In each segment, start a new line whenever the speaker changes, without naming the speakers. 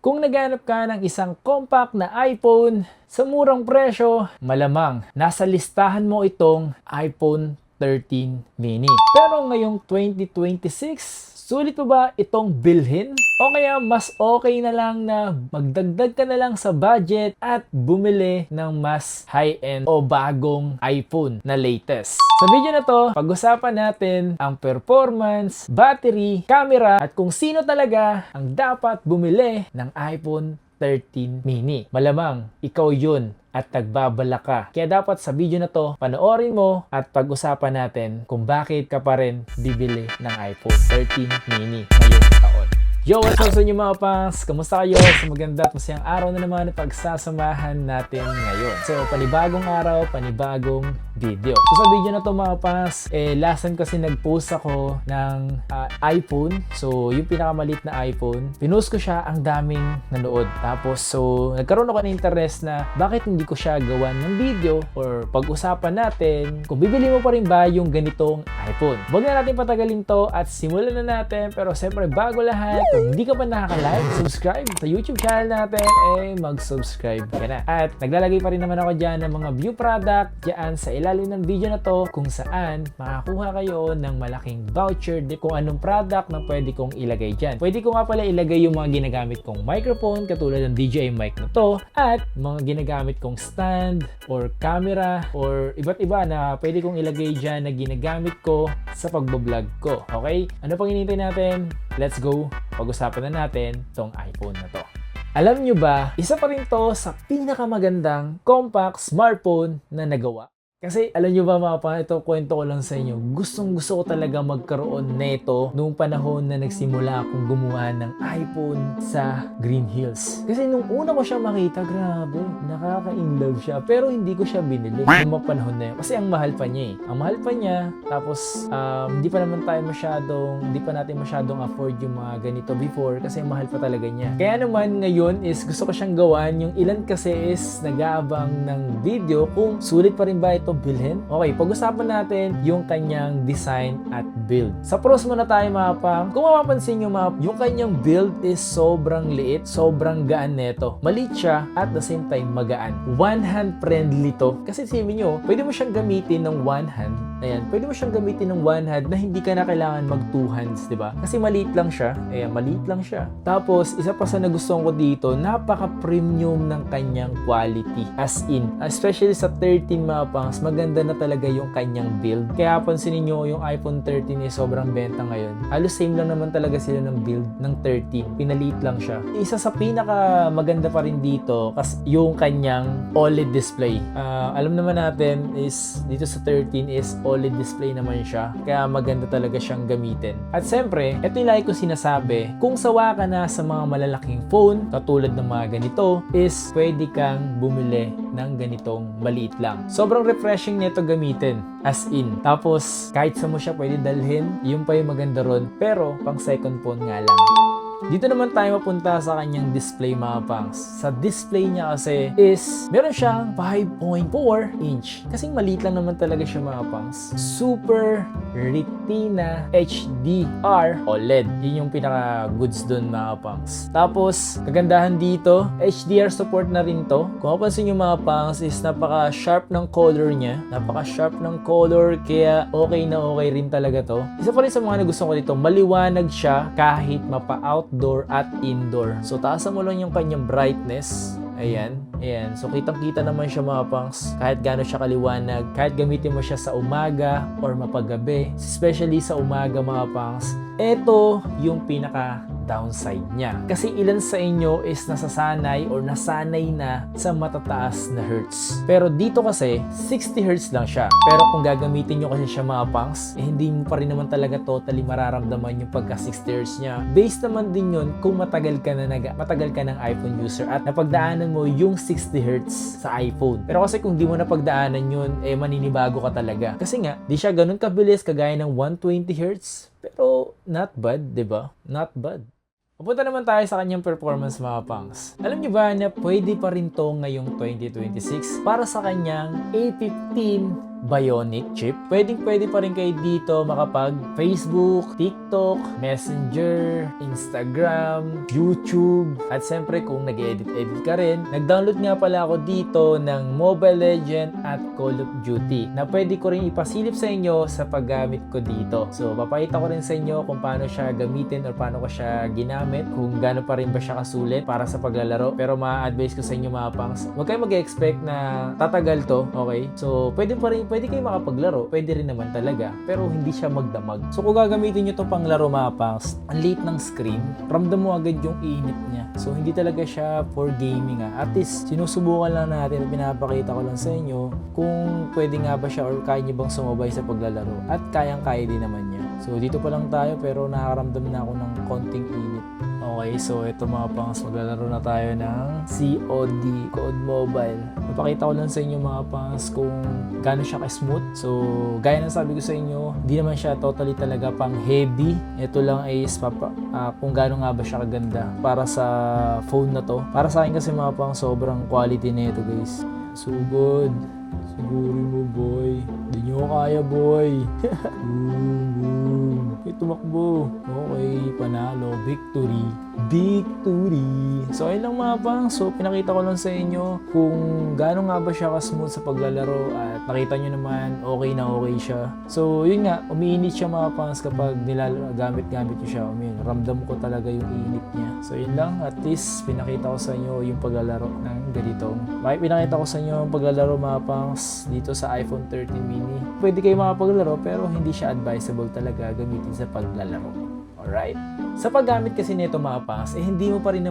Kung naghanap ka ng isang compact na iPhone sa murang presyo, malamang nasa listahan mo itong iPhone 13 mini. Pero ngayong 2026, sulit pa ba itong bilhin? O kaya mas okay na lang na magdagdag ka na lang sa budget at bumili ng mas high-end o bagong iPhone na latest. Sa video na to, pag-usapan natin ang performance, battery, camera, at kung sino talaga ang dapat bumili ng iPhone 13 mini. Malamang, ikaw yun at nagbabala ka. Kaya dapat sa video na to, panoorin mo at pag-usapan natin kung bakit ka pa rin bibili ng iPhone 13 mini ngayong taon. Yo, what's up sa inyo mga pangs? Kamusta kayo? Sa maganda at masayang araw na naman na pagsasamahan natin ngayon. So, panibagong araw, panibagong video. So, sa video na to mga pangs, last time kasi nag-post ako ng iPhone. So, yung pinakamalit na iPhone. Pinost ko siya, ang daming nanood. Tapos, so, nagkaroon ako ng interest na bakit hindi ko siya gawan ng video or pag-usapan natin kung bibili mo pa rin ba yung ganitong iPhone. Huwag na natin patagalin to at simulan na natin. Pero siyempre, bago lahat, kung hindi ka pa nakaka-like, subscribe sa YouTube channel natin, mag-subscribe ka na. At naglalagay pa rin naman ako dyan ng mga view product dyan sa ilalim ng video na to kung saan makakuha kayo ng malaking voucher di kung anong product na pwede kong ilagay dyan. Pwede ko nga pala ilagay yung mga ginagamit kong microphone katulad ng DJI mic na to at mga ginagamit kong stand or camera or iba't iba na pwede kong ilagay dyan na ginagamit ko sa pagbablog ko. Okay? Ano pang hinihintay natin? Let's go! Pag-usapan na natin tong iPhone na to. Alam nyo ba, isa pa rin to sa pinakamagandang compact smartphone na nagawa. Kasi alam nyo ba mga pa, ito kwento ko lang sa inyo. Gustong gusto ko talaga magkaroon neto noong panahon na nagsimula akong gumawa ng iPhone sa Green Hills. Kasi nung una ko siya makita, grabe, nakaka-inlove siya. Pero hindi ko siya binili noong mga panahon na yun. Kasi ang mahal pa niya eh. Ang mahal pa niya, tapos hindi pa natin masyadong afford yung mga ganito before kasi mahal pa talaga niya. Kaya naman ngayon is gusto ko siyang gawan. Yung ilan kasi is nag-aabang ng video kung sulit pa rin ba ito bilhin. Okay, pag-usapan natin yung kanyang design at build. Sa pros muna tayo mga pang. Kung mapapansin nyo yung kanyang build is sobrang liit, sobrang gaan neto. Maliit siya at the same time magaan. One hand friendly to. Kasi sabi nyo, pwede mo siyang gamitin ng one hand. Ayan, pwede mo siyang gamitin ng one hand na hindi ka na kailangan mag two hands, di ba? Kasi maliit lang siya. Ayan, maliit lang siya. Tapos, isa pa sa nagustuhan ko dito, napaka-premium ng kanyang quality. As in, especially sa 13 mga pangs, maganda na talaga yung kanyang build. Kaya pansinin nyo, yung iPhone 13 is sobrang benta ngayon. Halos same lang naman talaga sila ng build ng 13. Pinaliit lang siya. Isa sa pinaka maganda pa rin dito, kasi yung kanyang OLED display. Alam naman natin is, dito sa 13 is OLED display naman siya. Kaya maganda talaga siyang gamitin. At siyempre, ito yung lagi ko sinasabi, kung sawa ka na sa mga malalaking phone, katulad ng mga ganito, is pwede kang bumili ng ganitong maliit lang. Sobrang refreshing nito gamitin. As in. Tapos, kahit sa mo siya pwede dalhin, yung pa yung maganda ron. Pero, pang second phone nga lang. Dito naman tayo mapunta sa kanyang display mga pangs. Sa display niya kasi is meron siyang 5.4 inch. Kasing maliit lang naman talaga siya mga pangs. Super Retina HDR OLED. Yun yung pinaka goods dun mga pangs. Tapos kagandahan dito, HDR support na rin to. Kung mapansin nyo mga pangs is napaka sharp ng color niya. Napaka sharp ng color kaya okay na okay rin talaga to. Isa pa rin sa mga nagustuhan ko dito, maliwanag siya kahit mapa-outdoor at indoor. So taasan mo lang yung kanyang brightness. Ayan, ayan. So kitang-kita naman siya mga pangs kahit gaano siya kaliwanag. Kahit gamitin mo siya sa umaga or mapagabi. Especially sa umaga mga pangs. Ito yung pinaka downside niya. Kasi ilan sa inyo is nasasanay or nasanay na sa matataas na hertz. Pero dito kasi 60 hertz lang siya. Pero kung gagamitin nyo kasi siya mga pangs, hindi mo pa rin naman talaga totally mararamdaman yung pagka 60 hertz niya. Based naman din yun kung matagal ka ng iPhone user at napagdaanan mo yung 60 hertz sa iPhone. Pero kasi kung di mo napagdaanan yun, maninibago ka talaga. Kasi nga, di siya ganun kabilis kagaya ng 120 hertz. Pero not bad, di ba? Not bad. Pupunta naman tayo sa kanyang performance mga pangs. Alam niyo ba na pwede pa rin to ngayong 2026 para sa kanyang A15 Bionic chip. Pwede pa rin kayo dito makapag Facebook, TikTok, Messenger, Instagram, YouTube, at siyempre kung nag-edit ka rin, nag-download nga pala ako dito ng Mobile Legend at Call of Duty na pwede ko rin ipasilip sa inyo sa paggamit ko dito. So, papakita ko rin sa inyo kung paano siya gamitin or paano ko siya ginamit, kung gaano pa rin ba siya kasulit para sa paglalaro. Pero ma-advise ko sa inyo mga pangs, huwag kayo mag-expect na tatagal to, okay? So, pwede kayo makapaglaro, pwede rin naman talaga, pero hindi siya magdamag. So, kung gagamitin nyo to pang laro mga pangs, ang liit ng screen, ramdam mo agad yung init niya. So, hindi talaga siya for gaming At least, sinusubukan lang natin at pinapakita ko lang sa inyo kung pwede nga ba siya or kaya nyo bang sumabay sa paglalaro. At kayang-kaya din naman niya. So, dito pa lang tayo pero nakakaramdam na ako ng konting init. Okay, so ito mga pangs, maglalaro na tayo ng COD, COD Mobile. Napakita ko lang sa inyo mga pangs kung gaano siya ka-smooth. So, gaya ng sabi ko sa inyo, hindi naman siya totally talaga pang heavy. Ito lang is kung gaano nga ba siya kaganda para sa phone na to. Para sa akin kasi mga pangs, sobrang quality na ito guys. So good. Sigurin mo boy. Hindi nyo kaya boy. Okay, tumakbo. Okay, panalo. Victory. So, ayun lang mga pang. So, pinakita ko lang sa inyo kung gaano nga ba siya ka-smooth sa paglalaro at nakita nyo naman okay na okay siya. So, yun nga, umiinit siya mga pangs kapag gamit nyo siya. Ramdam ko talaga yung init niya. So, yun lang. At least, pinakita ko sa inyo yung paglalaro ng ganitong. Pinakita ko sa inyo yung paglalaro mga pangs dito sa iPhone 13 mini. Pwede kayo makapaglaro pero hindi siya advisable talaga gamitin sa paglalaro. Alright? Sa paggamit kasi nito mga pangs, hindi mo pa rin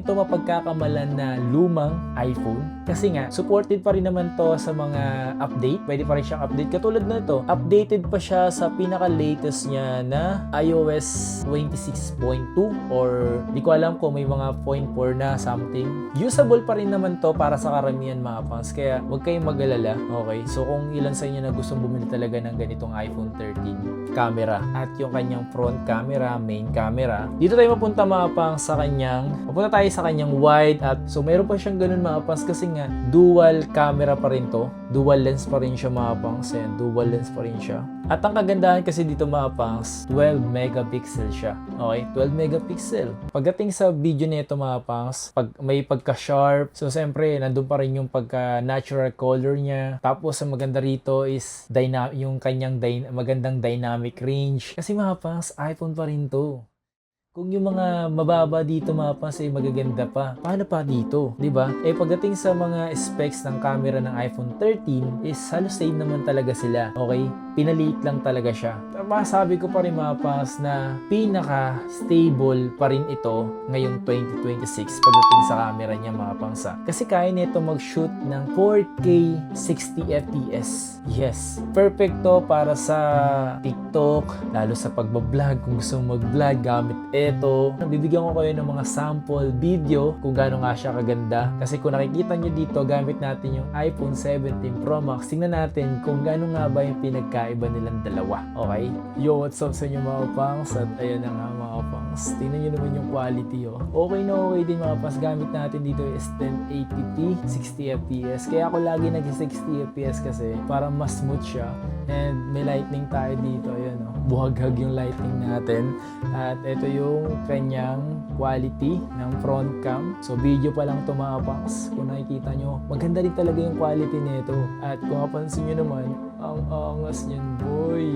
to mapagkakamalan na lumang iPhone. Kasi nga, supported pa rin naman to sa mga update. Pwede pa rin siyang update. Katulad na ito, updated pa siya sa pinaka-latest niya na iOS 26.2 or di ko alam kung may mga 0.4 na something. Usable pa rin naman to para sa karamihan mga pangs. Kaya huwag kayong mag-alala. Okay? So kung ilan sa inyo na gustong bumili talaga ng ganitong iPhone 13 camera at yung kanyang front camera, main camera. Dito tayo mapunta mga pangs sa kanyang wide at so meron pa siyang ganun mga pangs kasi nga dual camera pa rin to. Dual lens pa rin siya mga pangs. Ayan, dual lens pa rin siya. At ang kagandahan kasi dito mga pangs, 12 megapixel siya. Okay, 12 megapixel. Pagdating sa video nito mga pangs, may pagka-sharp. So siyempre, nandun pa rin yung pagka-natural color niya. Tapos ang maganda rito is yung kanyang magandang dynamic range. Kasi mga pangs, iPhone pa rin to. Kung yung mga mababa dito mga pangs ay magaganda pa, paano pa dito? Diba? Pagdating sa mga specs ng camera ng iPhone 13 is halos same naman talaga sila. Okay? Pinaliit lang talaga siya. Pero masabi ko pa rin mga pangs na pinaka-stable pa rin ito ngayong 2026 pagdating sa camera niya mga pangs. Kasi kaya nito mag-shoot ng 4K 60 FPS. Yes. Perfect to para sa TikTok, lalo sa pagbablog. Kung gusto mong mag-vlog gamit ito, bibigyan ko kayo ng mga sample video kung gaano nga siya kaganda. Kasi kung nakikita nyo dito, gamit natin yung iPhone 17 Pro Max. Tingnan natin kung gaano nga ba yung pinagkaiba nilang dalawa. Okay? Yo, what's up sa inyo mga pangs? At ayun na nga mga pangs. Tingnan nyo naman yung quality Okay na okay din mga pangs. Gamit natin dito is 1080p 60 fps. Kaya ako lagi nag-60 fps kasi para mas smooth siya. And may lightning tayo dito. Ayun buhaghag yung lighting natin. At ito yung kanyang quality ng front cam. So video pa lang ito mga pangs. Kung nakikita nyo, maganda rin talaga yung quality nito. At kung mapansin nyo naman, ang angas niyan boy.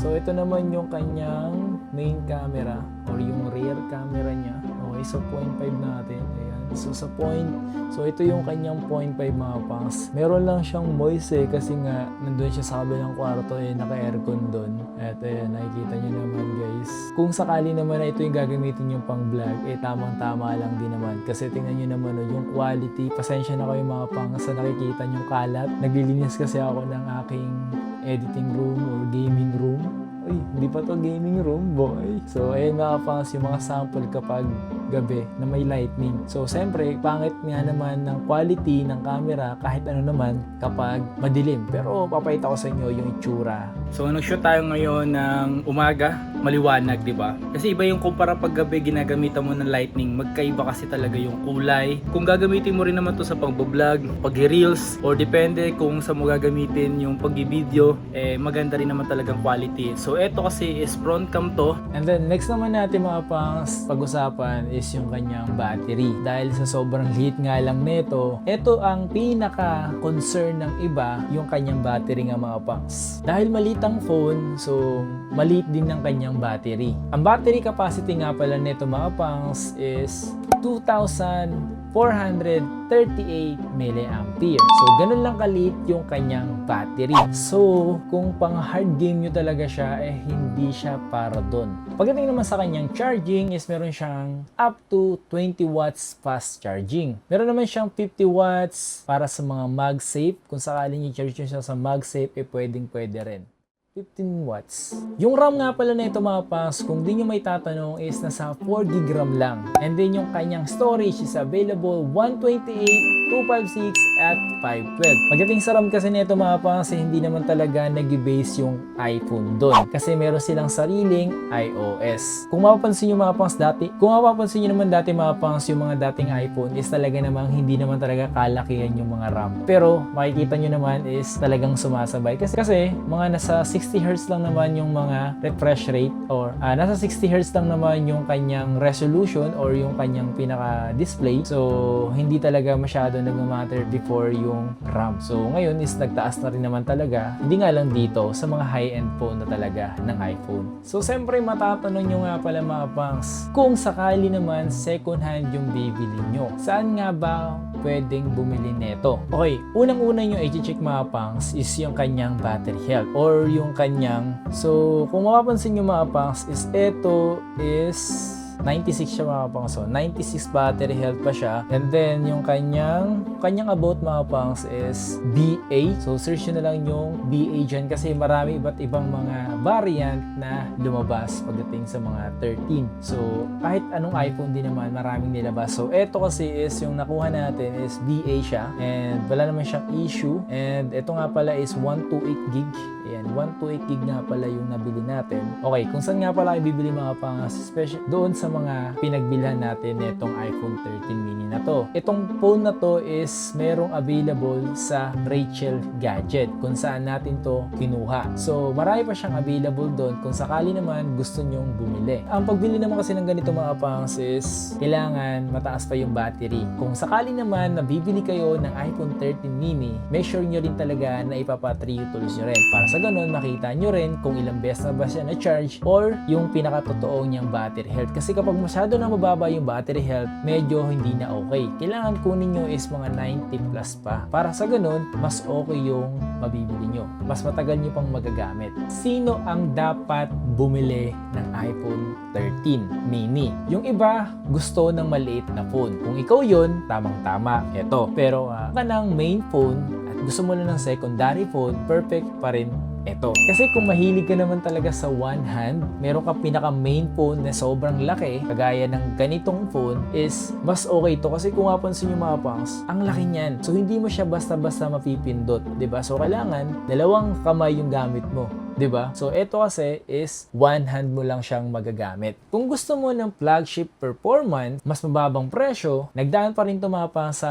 So ito naman yung kanyang main camera or yung rear camera niya. Okay, so 0.5 natin. Ayan. So ito yung kanyang 0.5 mga pangs. Meron lang siyang moist kasi nga nandun siya sa kabilang kwarto naka-aircon doon. At ayan, nakikita nyo naman guys. Kung sakali naman na ito yung gagamitin yung pang vlog, tamang-tama lang din naman. Kasi tingnan nyo naman yung quality. Pasensya na kayo mga pangs sa nakikita nyo kalat. Naglilinis kasi ako ng aking editing room or gaming room. Uy, hindi pa to gaming room, boy. So, ayun mga pangs, yung mga sample kapag gabi na may lightning. So, siyempre, pangit nga naman ng quality ng camera kahit ano naman kapag madilim. Pero, papayita ko sa inyo yung itsura
So nag-shoot tayo ngayon ng umaga, maliwanag, di ba? Kasi iba yung kumpara pag gabi ginagamitan mo ng lightning, magkaiba kasi talaga yung kulay. Kung gagamitin mo rin naman to sa pag-vlog, pag-reels, or depende kung sa mo gagamitin yung pag-video, maganda rin naman talagang quality. So eto kasi is front cam to.
And then next naman natin mga pangs pag-usapan is yung kanyang battery. Dahil sa sobrang liit nga lang nito, ito ang pinaka-concern ng iba, yung kanyang battery nga mga pangs. Dahil maliit ang phone, so maliit din ng kanyang battery. Ang battery capacity nga pala nito mga pangs is 2,438 mAh. So, ganun lang kaliit yung kanyang battery. So, kung pang hard game nyo talaga siya, hindi siya para dun. Pagdating naman sa kanyang charging is meron siyang up to 20 watts fast charging. Meron naman siyang 50 watts para sa mga MagSafe. Kung sakaling i-charge nyo siya sa MagSafe, pwede rin. 15 watts. Yung RAM nga pala na ito mga pangs, kung di nyo may tatanong is nasa 4 GB RAM lang. And then yung kanyang storage is available 128, 256 at 512. Pagdating sa RAM kasi nito mga pangs, hindi naman talaga nag-base yung iPhone doon. Kasi meron silang sariling iOS. Kung mapapansin nyo mga pangs dati mga pangs, yung mga dating iPhone is talaga namang hindi naman talaga kalakihan yung mga RAM. Pero makikita nyo naman is talagang sumasabay. Kasi mga nasa 60 Hz lang naman yung mga refresh rate or nasa 60 Hz lang naman yung kanyang resolution or yung kanyang pinaka-display. So, hindi talaga masyado nag-matter before yung RAM. So, ngayon is nagtaas na rin naman talaga. Hindi nga lang dito sa mga high-end phone na talaga ng iPhone. So, siyempre matatanong nyo nga pala mga pangs, kung sakali naman second hand yung bibili nyo, saan nga ba pwedeng bumili neto? Okay, unang-una nyo i-check mga pangs is yung kanyang battery health or yung kanyang, so kung mapapansin nyo mga pangs is ito is 96 siya mga pangs. So 96 battery health pa siya. And then yung kanyang about mga pangs is BA. So search nyo na lang yung BA dyan kasi marami iba't ibang mga variant na lumabas pagdating sa mga 13. So kahit anong iPhone din naman maraming nilabas. So eto kasi is yung nakuha natin is BA siya and wala naman siyang issue. And ito nga pala is 128 gig. Ayan, 128 gig nga pala yung nabili natin. Okay, kung saan nga pala ibibili mga pangas, especially doon sa mga pinagbilhan natin netong iPhone 13 mini na to. Itong phone na to is merong available sa Rachel Gadget kung saan natin to kinuha. So, marami pa siyang available doon kung sakali naman gusto nyong bumili. Ang pagbili naman kasi ng ganito mga pangas is kailangan mataas pa yung battery. Kung sakali naman na bibili kayo ng iPhone 13 mini, make sure nyo rin talaga na ipapa-3U tools nyo rin. Para sa ganun, makita nyo rin kung ilang beses na ba siya na-charge or yung pinakatotoo niyang battery health. Kasi kapag masyado na mababa yung battery health, medyo hindi na okay. Kailangan kunin nyo is mga 90 plus pa. Para sa ganun, mas okay yung mabibili nyo. Mas matagal nyo pang magagamit. Sino ang dapat bumili ng iPhone 13 mini? Yung iba, gusto ng maliit na phone. Kung ikaw yun, tamang-tama. Eto. Pero ka ng main phone at gusto mo na ng secondary phone, perfect pa rin ito. Kasi kung mahilig ka naman talaga sa one hand, meron ka pinaka main phone na sobrang laki, kagaya ng ganitong phone, is mas okay to. Kasi kung mapansin nyo mga pangs, ang laki niyan. So hindi mo siya basta-basta mapipindot, 'di ba? So kailangan dalawang kamay yung gamit mo. 'Di ba? So ito kasi is one hand mo lang siyang magagamit. Kung gusto mo ng flagship performance, mas mababang presyo, nagdaan pa rin to mga pangs sa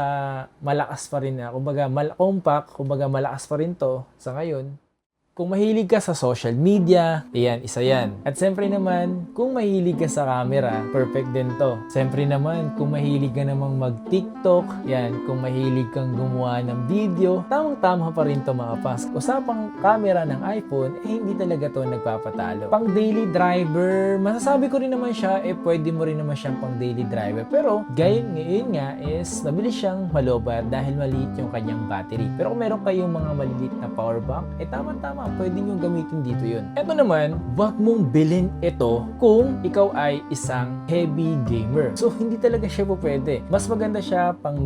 malakas pa rin na, kumbaga compact, kumbaga malakas pa rin to sa ngayon. Kung mahilig ka sa social media, ayan, isa yan. At siyempre naman, kung mahilig ka sa camera, perfect din to. Siyempre naman, kung mahilig ka namang mag-TikTok, yan, kung mahilig kang gumawa ng video, tamang-tama pa rin to mga pas. Usapang camera ng iPhone, hindi talaga to nagpapatalo. Pang daily driver, masasabi ko rin naman siya, pwede mo rin naman siyang pang daily driver. Pero, ngayon nga is, mabilis siyang malobat dahil maliit yung kanyang battery. Pero kung meron kayong mga maliliit na power bank, tama-tama, pwede nyo gamitin dito yun. Ito naman, wag mong bilhin ito kung ikaw ay isang heavy gamer. So, hindi talaga siya po pwede. Mas maganda siya pang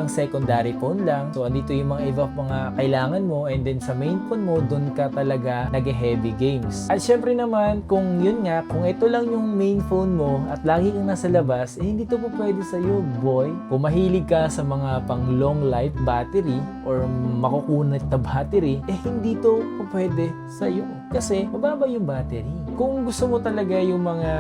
secondary phone lang. So, andito yung mga iba mga kailangan mo and then sa main phone mo, dun ka talaga nag-heavy games. At syempre naman, kung yun nga, kung ito lang yung main phone mo at lagi kang nasa labas, hindi to po pwede sa'yo, boy. Kung mahilig ka sa mga pang long life battery or makukunat na battery, hindi to po pwede sa'yo. Kasi mababa yung battery. Kung gusto mo talaga yung mga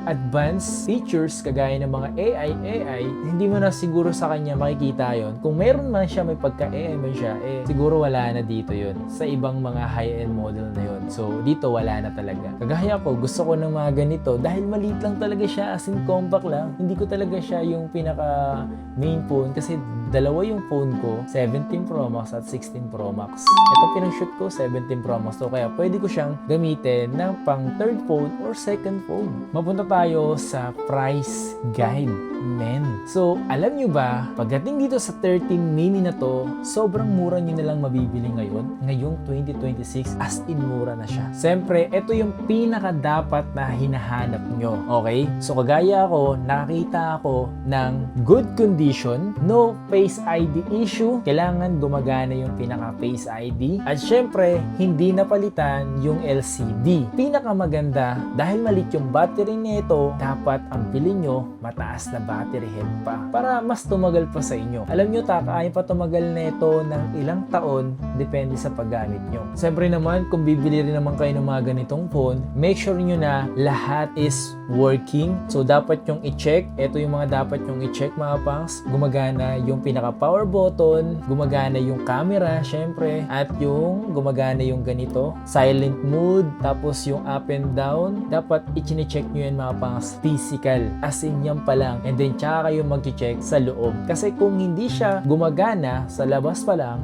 advanced features kagaya ng mga AI, hindi mo na siguro sa kanya makikita yon. Kung meron man siya, may pagka-AI man siya, siguro wala na dito yon sa ibang mga high-end model na yon. So, dito wala na talaga. Kagaya ko, gusto ko ng mga ganito dahil maliit lang talaga siya, as in compact lang. Hindi ko talaga siya yung pinaka main phone kasi dalawa yung phone ko, 17 Pro Max at 16 Pro Max. Ito pinang-shoot ko, 17 Pro Max. So, kaya pwede ko siyang gamitin ng pang third phone or second phone. Mapunta tayo sa price guide, men. So, alam nyo ba, pagdating dito sa 13 mini na to, sobrang mura nyo nalang mabibili ngayon. Ngayong 2026, as in mura na siya. Siyempre, ito yung pinaka dapat na hinahanap nyo. Okay? So, kagaya ako, nakakita ako ng good condition, no Face ID issue, kailangan gumagana yung pinaka Face ID. At syempre, hindi napalitan yung LCD. Pinakamaganda, dahil maliit yung battery nito, dapat ang bilhin nyo, mataas na battery health pa. Para mas tumagal pa sa inyo. Alam nyo, kaya pa tumagal nito ng ilang taon, depende sa paggamit nyo. Siyempre naman, kung bibili rin naman kayo ng mga ganitong phone, make sure nyo na lahat is working. So, dapat yung i-check. Ito yung mga dapat yung i-check, mga pangs. Gumagana yung pinaka power button, gumagana yung camera syempre, at yung gumagana yung ganito silent mode, tapos yung up and down, dapat i-check nyo yan mga pangas physical, as in yan pa lang, and then tsaka kayo mag-check sa loob, kasi kung hindi siya gumagana sa labas pa lang,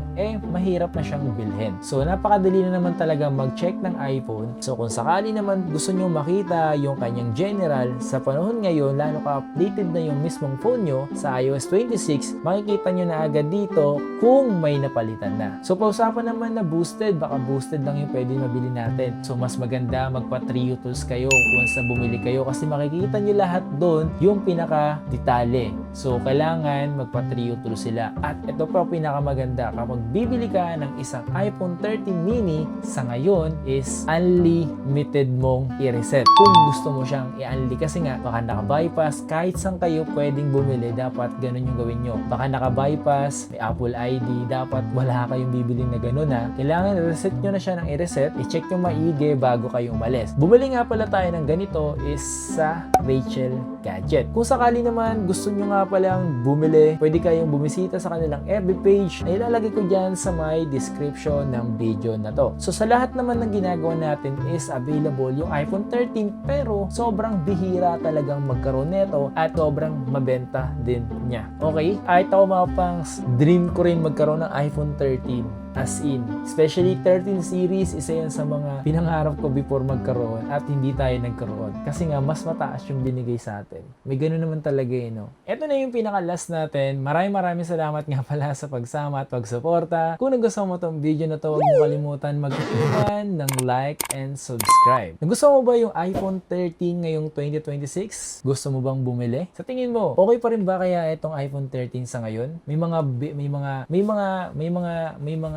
mahirap na siyang bilhin. So napakadali na naman talaga mag-check ng iPhone. So kung sakali naman gusto nyo makita yung kanyang general sa panahon ngayon, lalo ka updated na yung mismong phone nyo sa iOS 26, makikita nyo na agad dito kung may napalitan na. So, pausapan naman na boosted, baka boosted lang yung pwede mabili natin. So, mas maganda magpa-Trio Tools kayo once na bumili kayo kasi makikita nyo lahat doon yung pinaka-detalye. So, kailangan magpa-Trio Tools sila. At ito pa pinakamaganda, kapag bibili ka ng isang iPhone 13 mini sa ngayon is unlimited mong i-reset. Kung gusto mo siyang i-unli kasi nga, baka naka-bypass, kahit saan kayo pwedeng bumili, dapat ganun yung gawin nyo. Baka naka-bypass, may Apple ID, dapat wala kayong bibiling na ganun ha. Kailangan i-reset nyo na siya ng i-reset, i-check nyo maigi bago kayo umalis. Bumili nga pala tayo ng ganito is sa Rachel Gadget. Kung sakali naman gusto nyo nga palang bumili, pwede kayong bumisita sa kanilang FB page na ilalagay ko dyan sa may description ng video na to. So sa lahat naman ng ginagawa natin is available yung iPhone 13 pero sobrang bihira talagang magkaroon nito at sobrang mabenta din niya. Okay? Kahit ako mga pangs, dream ko rin magkaroon ng iPhone 13. As in, especially 13 series, isa yan sa mga pinangarap ko before magkaroon at hindi tayo nagkaroon. Kasi nga, mas mataas yung binigay sa atin. May ganun naman talaga no? Ito na yung pinaka-last natin. Maraming salamat nga pala sa pagsama at pagsuporta. Kung nagustuhan mo tong video na to, huwag mo kalimutan mag-click ng like and subscribe. Nagustuhan mo ba yung iPhone 13 ngayong 2026? Gusto mo bang bumili? Sa tingin mo, okay pa rin ba kaya itong iPhone 13 sa ngayon? May mga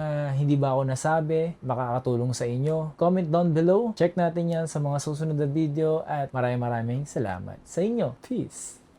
hindi ba ako nasabi, makakatulong sa inyo? Comment down below. Check natin yan sa mga susunod na video at maraming salamat sa inyo. Peace!